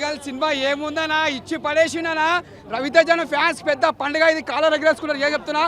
Eagle cinema ఏముందనా ఇచ్చి పడేసిండనా. Raviteja fans పెద్ద పండుగ, ఇది కాలర్ ఎగరేసుకున్నారు. ఏం చెప్తున్నా,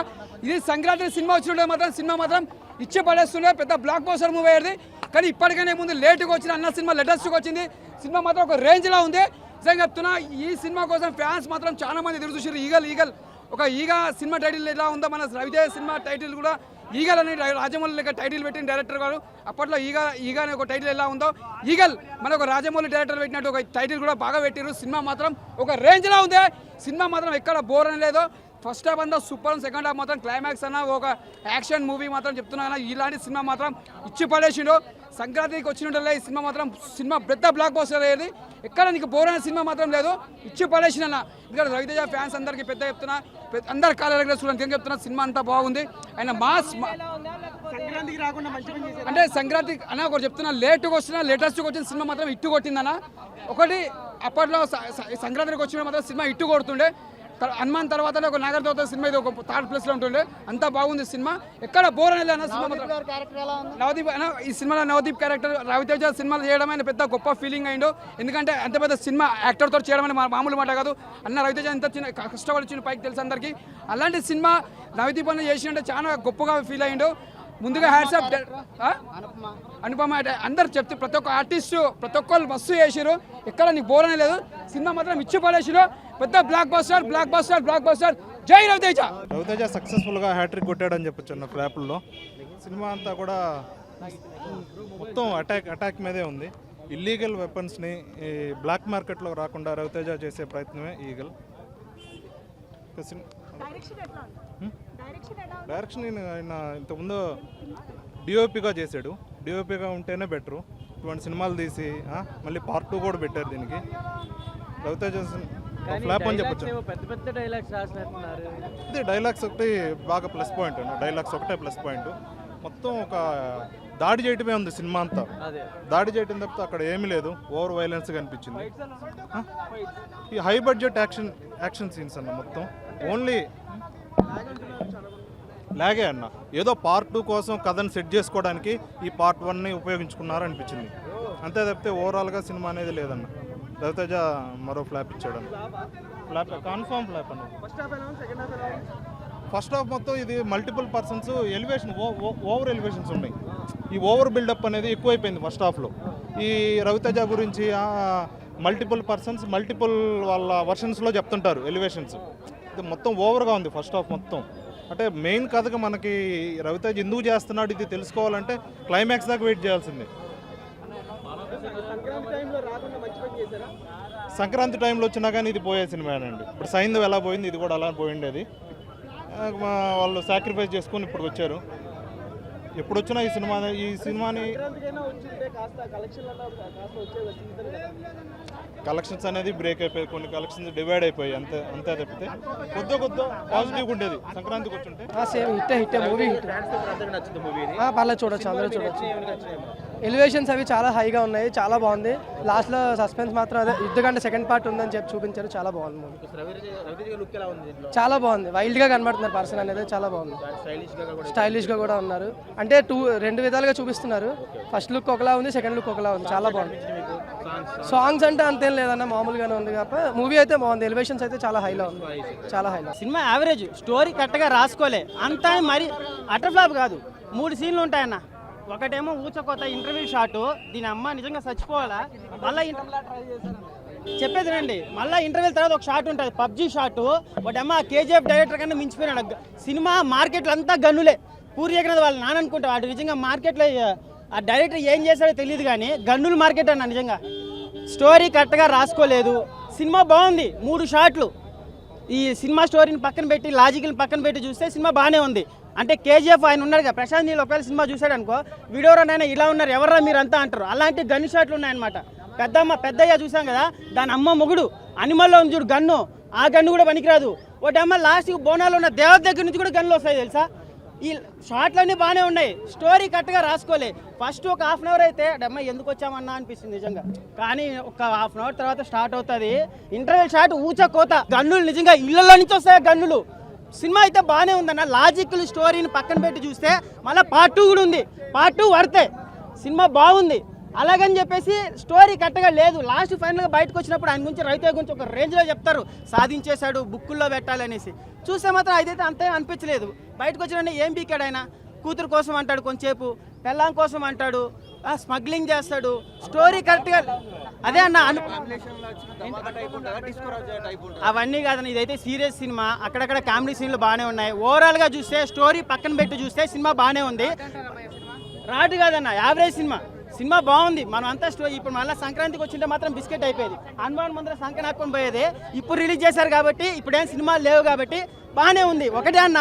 ఇది సంక్రాంతి సినిమా వచ్చినట్టు మాత్రం సినిమా మాత్రం ఇచ్చి పడేస్తుండే, పెద్ద బ్లాక్ బస్టర్ మూవీ అయ్యేది. కానీ ఇప్పటికైనా ముందు లేటుగా వచ్చిన అన్న సినిమా లేటెస్ట్గా వచ్చింది. సినిమా మాత్రం ఒక రేంజ్లో ఉంది. నిజంగా చెప్తున్నా, ఈ సినిమా కోసం ఫ్యాన్స్ మాత్రం చాలా మంది ఎదురు చూసారు. ఈగల్ ఒక ఈగ సినిమా టైటిల్ ఎలా ఉందో, మన రవితేజ సినిమా టైటిల్ కూడా ఈగల్ అని రాజమౌళి లెక్క టైటిల్ పెట్టిన డైరెక్టర్ గారు. అప్పట్లో ఈగ అనే ఒక టైటిల్ ఎలా ఉందో, ఈగల్ మన ఒక రాజమౌళి డైరెక్టర్ పెట్టినట్టు ఒక టైటిల్ కూడా బాగా పెట్టారు. సినిమా మాత్రం ఒక రేంజ్లో ఉంది. సినిమా మాత్రం ఎక్కడ బోర్ అని లేదు. ఫస్ట్ హాఫ్ అంతా సూపర్, సెకండ్ హాఫ్ మాత్రం క్లైమాక్స్ అన్న ఒక యాక్షన్ మూవీ మాత్రం చెప్తున్నా. ఇలాంటి సినిమా మాత్రం ఇచ్చి పడేసిండు. సంక్రాంతికి వచ్చినట్లే ఈ సినిమా మాత్రం సినిమా పెద్ద బ్లాక్ బస్టర్ అయ్యేది. ఎక్కడ నీకు బోర్ అనే సినిమా మాత్రం లేదు, ఇచ్చి పడేసిన. ఇక్కడ రవితేజ ఫ్యాన్స్ అందరికీ పెద్ద చెప్తున్నా, అందరు కాలేజీ స్టూడెంట్స్ ఏం చెప్తున్నా, సినిమా అంతా బాగుంది. ఆయన మాస్ అంటే సంక్రాంతి అన్న ఒకటి చెప్తున్నా, లేటుగా వచ్చిన లేటెస్ట్గా వచ్చిన సినిమా మాత్రం ఇట్టు కొట్టిందన్న. ఒకటి అప్పట్లో సంక్రాంతికి వచ్చిన మాత్రం సినిమా ఇట్టు కొడుతుండే. హనుమాన్ తర్వాత ఒక నాగర్దేవత సినిమా ఇది ఒక థర్డ్ ప్లేస్ లో ఉంటుండే. అంతా బాగుంది సినిమా, ఎక్కడ బోర్ అనేది అన్న సినిమా. నవదీప్ అన్న ఈ సినిమాలో నవదీప్ క్యారెక్టర్ రవితేజ సినిమాలు చేయడం ఆయన పెద్ద గొప్ప ఫీలింగ్ అయిండు. ఎందుకంటే అంత పెద్ద సినిమా యాక్టర్తో చేయడం అని మామూలు మాట కాదు. అన్న రవితేజ ఎంత చిన్న కష్టపడి చిన్న పైకి తెలుసు అందరికీ. అలాంటి సినిమా నవదీప్ అన్న చేసినట్టే చాలా గొప్పగా ఫీల్ అయ్యిండు. ముందుగా హ్యాట్సాప్ అనుపమ అందరు చెప్తే ప్రతి ఒక్క ఆర్టిస్టు ప్రతి ఒక్కరు మస్తు చేసారు. ఎక్కడ నీకు బోర్ అనే లేదు. సినిమా మాత్రం ఇచ్చి పడేసారు. పెద్ద బ్లాక్ బస్టర్. జై రవితేజ. రవితేజ సక్సెస్ఫుల్ గా హ్యాట్రిక్ కొట్టాడని చెప్పొచ్చు అన్న ఫ్లాపుల్లో. సినిమా అంతా కూడా మొత్తం అటాక్ మీదే ఉంది. ఇల్లీగల్ వెపన్స్ని బ్లాక్ మార్కెట్లో రాకుండా రవితేజ చేసే ప్రయత్నమే ఈగల్. డైరెక్షన్ ఆయన ఇంతకుముందు డిఓపిగా చేశాడు. డిఓపిగా ఉంటేనే బెటరు. ఇటువంటి సినిమాలు తీసి మళ్ళీ పార్ట్ 2 కూడా పెట్టారు దీనికి. రవితేజ ఫ్లాప్ అని చెప్పొచ్చు. ఇది డైలాగ్స్ ఒకటి బాగా ప్లస్ పాయింట్. డైలాగ్స్ ఒకటే ప్లస్ పాయింట్. మొత్తం ఒక దాడి చేయటమే ఉంది సినిమా అంతా. దాడి చేయటం తప్పితే అక్కడ ఏమీ లేదు. ఓవర్ వైలెన్స్ కనిపించింది. ఈ హై బడ్జెట్ యాక్షన్ సీన్స్ అన్న మొత్తం ఓన్లీ లాగే అన్న. ఏదో పార్ట్ 2 కోసం కథను సెట్ చేసుకోవడానికి ఈ పార్ట్ 1ని ఉపయోగించుకున్నారు అనిపించింది. అంతే తప్పితే ఓవరాల్గా సినిమా అనేది లేదన్న. రవితేజ మరో ఫ్లాప్ ఇచ్చాడు అన్న. కన్ఫర్మ్ ఫ్లాప్ అన్న. ఫస్ట్ హాఫ్ మొత్తం ఇది multiple persons elevation over elevations ఉన్నాయి. ఈ ఓవర్ బిల్డప్ అనేది ఎక్కువైపోయింది ఫస్ట్ హాఫ్లో. ఈ రవితేజ గురించి మల్టిపుల్ పర్సన్స్ మల్టిపుల్ వాళ్ళ వర్షన్స్లో చెప్తుంటారు ఎలివేషన్స్. ఇది మొత్తం ఓవర్గా ఉంది ఫస్ట్ హాఫ్ మొత్తం. అంటే మెయిన్ కథగా మనకి రవితేజ ఎందుకు చేస్తున్నాడు ఇది తెలుసుకోవాలంటే క్లైమాక్స్ దాకా వెయిట్ చేయాల్సిందే. సంక్రాంతి టైంలో వచ్చినా కానీ ఇది పోయే సినిమానండి. ఇప్పుడు సైంధవ్ ఎలా పోయింది ఇది కూడా అలా పోయిండేది. వాళ్ళు సాక్రిఫైస్ చేసుకొని ఇప్పుడు వచ్చారు. ఎప్పుడు వచ్చినా ఈ సినిమాని కలెక్షన్స్ అనేది బ్రేక్ అయిపోయి కొన్ని కలెక్షన్స్ డివైడ్ అయిపోయి అంతే తప్పితే కొద్ది పాజిటివ్గా ఉండేది. సంక్రాంతికి వచ్చుంటే పర్లేదు చూడొచ్చు, అందరూ చూడొచ్చు. ఎలివేషన్స్ అవి చాలా హైగా ఉన్నాయి, చాలా బాగుంది. లాస్ట్లో సస్పెన్స్ మాత్రం అదే యుద్ధగంట సెకండ్ పార్ట్ ఉందని చెప్పి చూపించారు. చాలా బాగుంది మూవీ, చాలా బాగుంది. వైల్డ్గా కనబడుతున్నారు పర్సన్ అనేది, చాలా బాగుంది. స్టైలిష్గా కూడా ఉన్నారు. అంటే రెండు విధాలుగా చూపిస్తున్నారు. ఫస్ట్ లుక్ ఒకలా ఉంది, సెకండ్ లుక్ ఒకలా ఉంది. చాలా బాగుంది. సాంగ్స్ అంటే అంతేం లేదన్న, మామూలుగానే ఉంది. కాబట్టి మూవీ అయితే బాగుంది. ఎలివేషన్స్ అయితే చాలా హైలో ఉంది, చాలా హైలో. సినిమా యావరేజ్, స్టోరీ కరెక్ట్గా రాసుకోలే అంతా, మరి అటర్ ఫ్లాప్ కాదు. 3 సీన్లు ఉంటాయన్న. ఒకటేమో ఊచకొత్త ఇంటర్వ్యూ షాటు, దీని అమ్మ నిజంగా చచ్చిపోవాలా. మళ్ళీ చెప్పేది రండి, మళ్ళీ ఇంటర్వ్యూ తర్వాత ఒక షాట్ ఉంటుంది, పబ్జీ షాటు. ఒకటేమో కేజీఎఫ్ డైరెక్టర్ కన్నా మించిపోయినాడు. సినిమా మార్కెట్లో అంతా గన్నులే. పూరి జగన్నాథ్ వాళ్ళు నాన్న అనుకుంటా, వాడు నిజంగా మార్కెట్లో ఆ డైరెక్టర్ ఏం చేశాడో తెలియదు కానీ గన్నుల మార్కెట్ అన్న. నిజంగా స్టోరీ కరెక్ట్గా రాసుకోలేదు. సినిమా బాగుంది, 3 షాట్లు. ఈ సినిమా స్టోరీని పక్కన పెట్టి లాజికల్ని పక్కన పెట్టి చూస్తే సినిమా బాగానే ఉంది. అంటే కేజీఎఫ్ ఆయన ఉన్నాడు కదా, ప్రశాంత్ నీళ్ళు ఒకవేళ సినిమా చూశాడు అనుకో, వీడియోలోనైనా ఇలా ఉన్నారు ఎవర్రా మీరు అంతా అంటారు. అలాంటి గన్ను షాట్లు ఉన్నాయన్నమాట. పెద్దయ్య చూసాం కదా, దాని అమ్మ మొగుడు అనిమల్లో ఉంది చూడు గన్ను, ఆ గన్ను కూడా పనికిరాదు. ఒకటి అమ్మ లాస్ట్కి బోనాలు ఉన్న దేవత దగ్గర నుంచి కూడా గన్నులు వస్తాయి తెలుసా. ఈ షార్ట్లన్నీ బాగానే ఉన్నాయి, స్టోరీ కరెక్ట్గా రాసుకోలే. ఫస్ట్ ఒక హాఫ్ అన్ అవర్ అయితే అమ్మ ఎందుకు వచ్చామన్నా అనిపిస్తుంది నిజంగా. కానీ ఒక హాఫ్ అన్ అవర్ తర్వాత స్టార్ట్ అవుతుంది ఇంటర్వెల్ షాట్, ఊచకోత గన్నులు. నిజంగా ఇళ్లలో నుంచి వస్తాయి గన్నులు. సినిమా అయితే బాగానే ఉందన్న. లాజికల్ స్టోరీని పక్కన పెట్టి చూస్తే మళ్ళీ పార్ట్ 2 కూడా ఉంది. పార్ట్ 2 పడితే సినిమా బాగుంది. అలాగని చెప్పేసి స్టోరీ కరెక్ట్గా లేదు. లాస్ట్ ఫైనల్గా బయటకు వచ్చినప్పుడు ఆయన గురించి రవితేజ గురించి ఒక రేంజ్లో చెప్తారు, సాధించేశాడు, బుక్కుల్లో పెట్టాలనేసి. చూస్తే మాత్రం అదైతే అంతే అనిపించలేదు. బయటకు వచ్చిన ఏం పీకాడు ఆయన? కూతురు కోసం అంటాడు, కొంచెంసేపు పెళ్ళాం కోసం అంటాడు, స్మగ్లింగ్ చేస్తాడు. స్టోరీ కరెక్ట్గా అదే అన్న అవన్నీ కాదన్న, ఇదైతే సీరియస్ సినిమా. అక్కడక్కడ కామెడీ సీన్లు బాగానే ఉన్నాయి. ఓవరాల్గా చూస్తే స్టోరీ పక్కన పెట్టి చూస్తే సినిమా బాగానే ఉంది. రాడు కాదన్న, యావరేజ్ సినిమా బాగుంది. మనం అంతా ఇప్పుడు మళ్ళీ సంక్రాంతికి వచ్చింటే మాత్రం బిస్కెట్ అయిపోయేది. హనుమాన్ ముందర సంక్రాంతి ఆపుకొని పోయేది. ఇప్పుడు రిలీజ్ చేశారు కాబట్టి, ఇప్పుడేం సినిమాలు లేవు కాబట్టి బాగానే ఉంది. ఒకటే అన్న